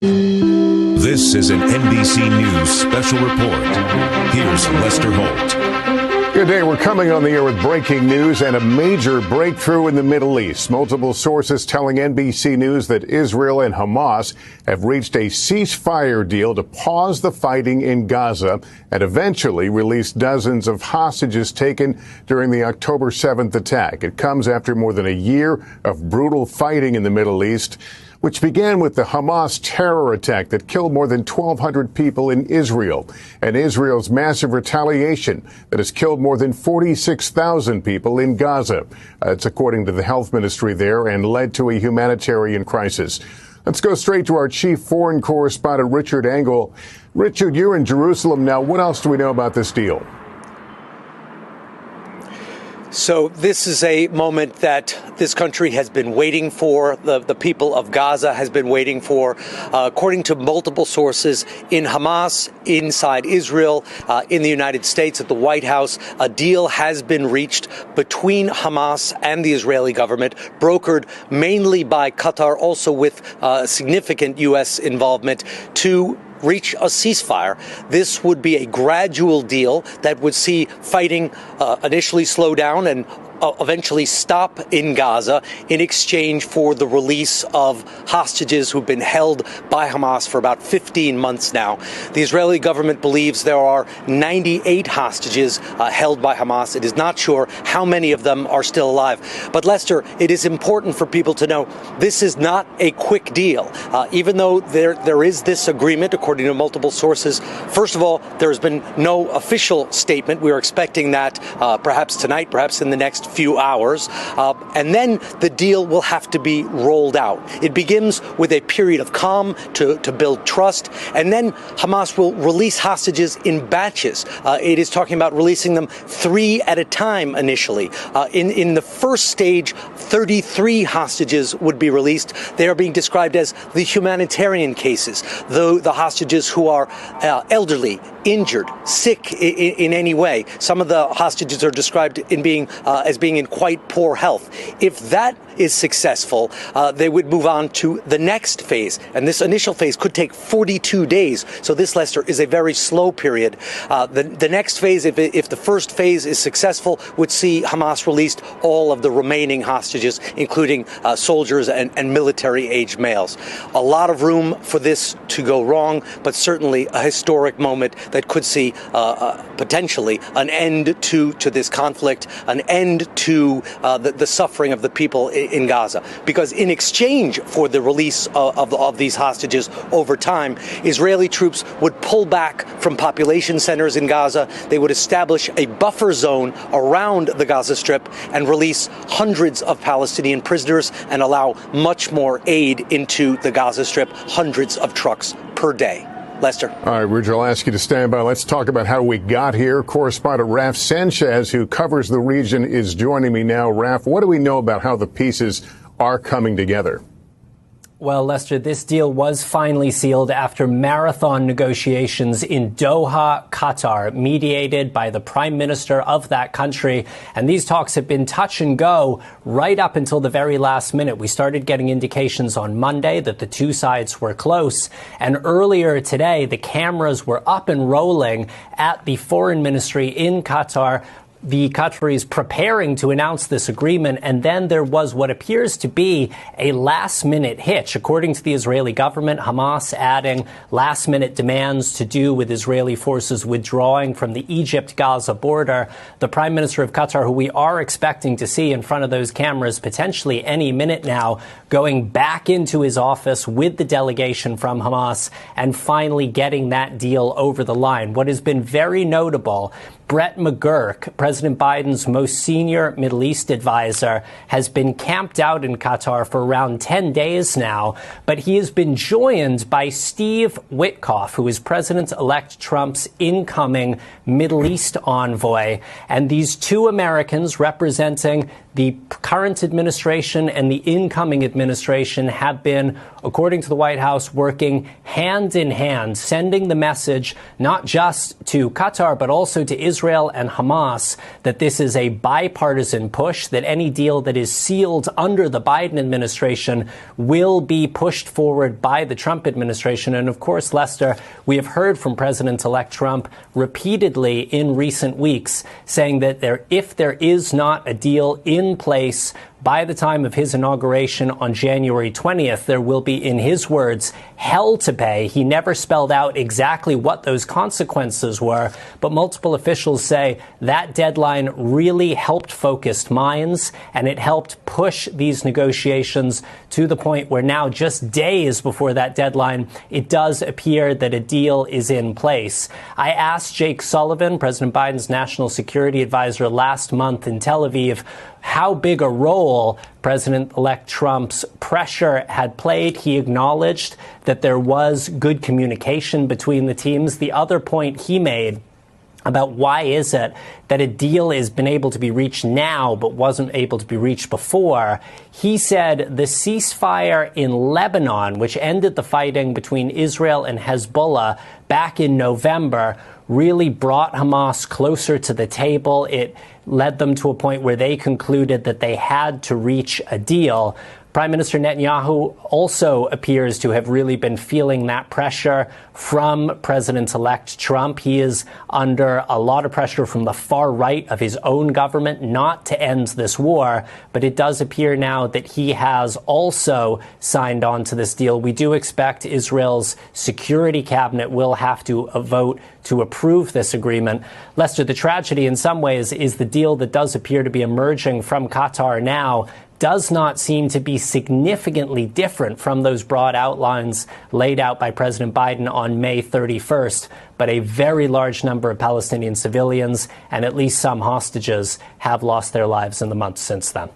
This is an NBC News special report. Here's Lester Holt. Good day. We're coming on the air with breaking news and a major breakthrough in the Middle East. Multiple sources telling NBC News that Israel and Hamas have reached a ceasefire deal to pause the fighting in Gaza and eventually release dozens of hostages taken during the October 7th attack. It comes after more than a year of brutal fighting in the Middle East, which began with the Hamas terror attack that killed more than 1,200 people in Israel, and Israel's massive retaliation that has killed more than 46,000 people in Gaza. That's according to the health ministry there, and led to a humanitarian crisis. Let's go straight to our chief foreign correspondent, Richard Engel. Richard, you're in Jerusalem now. What else do we know about this deal? So this is a moment that this country has been waiting for, the people of Gaza has been waiting for. According to multiple sources in Hamas, inside Israel, in the United States, at the White House, a deal has been reached between Hamas and the Israeli government, brokered mainly by Qatar, also with significant U.S. involvement, to reach a ceasefire. This would be a gradual deal that would see fighting initially slow down and eventually stop in Gaza in exchange for the release of hostages who've been held by Hamas for about 15 months now. The Israeli government believes there are 98 hostages held by Hamas. It is not sure how many of them are still alive. But Lester, it is important for people to know this is not a quick deal. Even though there is this agreement, according to multiple sources, first of all, there has been no official statement. We are expecting that perhaps tonight, perhaps in the next few hours, and then the deal will have to be rolled out. It begins with a period of calm to build trust, and then Hamas will release hostages in batches. It is talking about releasing them 3 at a time initially. In the first stage, 33 hostages would be released. They are being described as the humanitarian cases, the hostages who are elderly, injured, sick in any way. Some of the hostages are described as being in quite poor health. If that is successful, they would move on to the next phase. And this initial phase could take 42 days. So this, Lester, is a very slow period. The next phase, if the first phase is successful, would see Hamas released all of the remaining hostages, including soldiers and military-aged males. A lot of room for this to go wrong, but certainly a historic moment that could see potentially an end to this conflict, an end to the suffering of the people in Gaza. Because in exchange for the release of these hostages over time, Israeli troops would pull back from population centers in Gaza. They would establish a buffer zone around the Gaza Strip and release hundreds of Palestinian prisoners and allow much more aid into the Gaza Strip, hundreds of trucks per day. Lester. All right, Roger, I'll ask you to stand by. Let's talk about how we got here. Correspondent Raf Sanchez, who covers the region, is joining me now. Raf, what do we know about how the pieces are coming together? Well, Lester, this deal was finally sealed after marathon negotiations in Doha, Qatar, mediated by the prime minister of that country. And these talks have been touch and go right up until the very last minute. We started getting indications on Monday that the two sides were close. And earlier today, the cameras were up and rolling at the foreign ministry in Qatar. The Qataris preparing to announce this agreement, and then there was what appears to be a last-minute hitch. According to the Israeli government, Hamas adding last-minute demands to do with Israeli forces withdrawing from the Egypt-Gaza border. The Prime Minister of Qatar, who we are expecting to see in front of those cameras potentially any minute now, going back into his office with the delegation from Hamas and finally getting that deal over the line. What has been very notable, Brett McGurk, President Biden's most senior Middle East advisor, has been camped out in Qatar for around 10 days now, but he has been joined by Steve Witkoff, who is President-elect Trump's incoming Middle East envoy. And these two Americans representing the current administration and the incoming administration have been, according to the White House, working hand in hand, sending the message not just to Qatar, but also to Israel Israel and Hamas that this is a bipartisan push, that any deal that is sealed under the Biden administration will be pushed forward by the Trump administration. And of course, Lester, we have heard from President-elect Trump repeatedly in recent weeks saying that if there is not a deal in place by the time of his inauguration on January 20th, there will be, in his words, hell to pay. He never spelled out exactly what those consequences were, but multiple officials say that deadline really helped focus minds, and it helped push these negotiations to the point where now, just days before that deadline, it does appear that a deal is in place. I asked Jake Sullivan, President Biden's national security advisor, last month in Tel Aviv, how big a role President-elect Trump's pressure had played. He acknowledged that there was good communication between the teams. The other point he made about why is it that a deal has been able to be reached now but wasn't able to be reached before, he said the ceasefire in Lebanon, which ended the fighting between Israel and Hezbollah back in November, really brought Hamas closer to the table. It led them to a point where they concluded that they had to reach a deal. Prime Minister Netanyahu also appears to have really been feeling that pressure from President-elect Trump. He is under a lot of pressure from the far right of his own government not to end this war, but it does appear now that he has also signed on to this deal. We do expect Israel's security cabinet will have to vote to approve this agreement. Lester, the tragedy in some ways is the deal that does appear to be emerging from Qatar now does not seem to be significantly different from those broad outlines laid out by President Biden on May 31st. But a very large number of Palestinian civilians and at least some hostages have lost their lives in the months since then.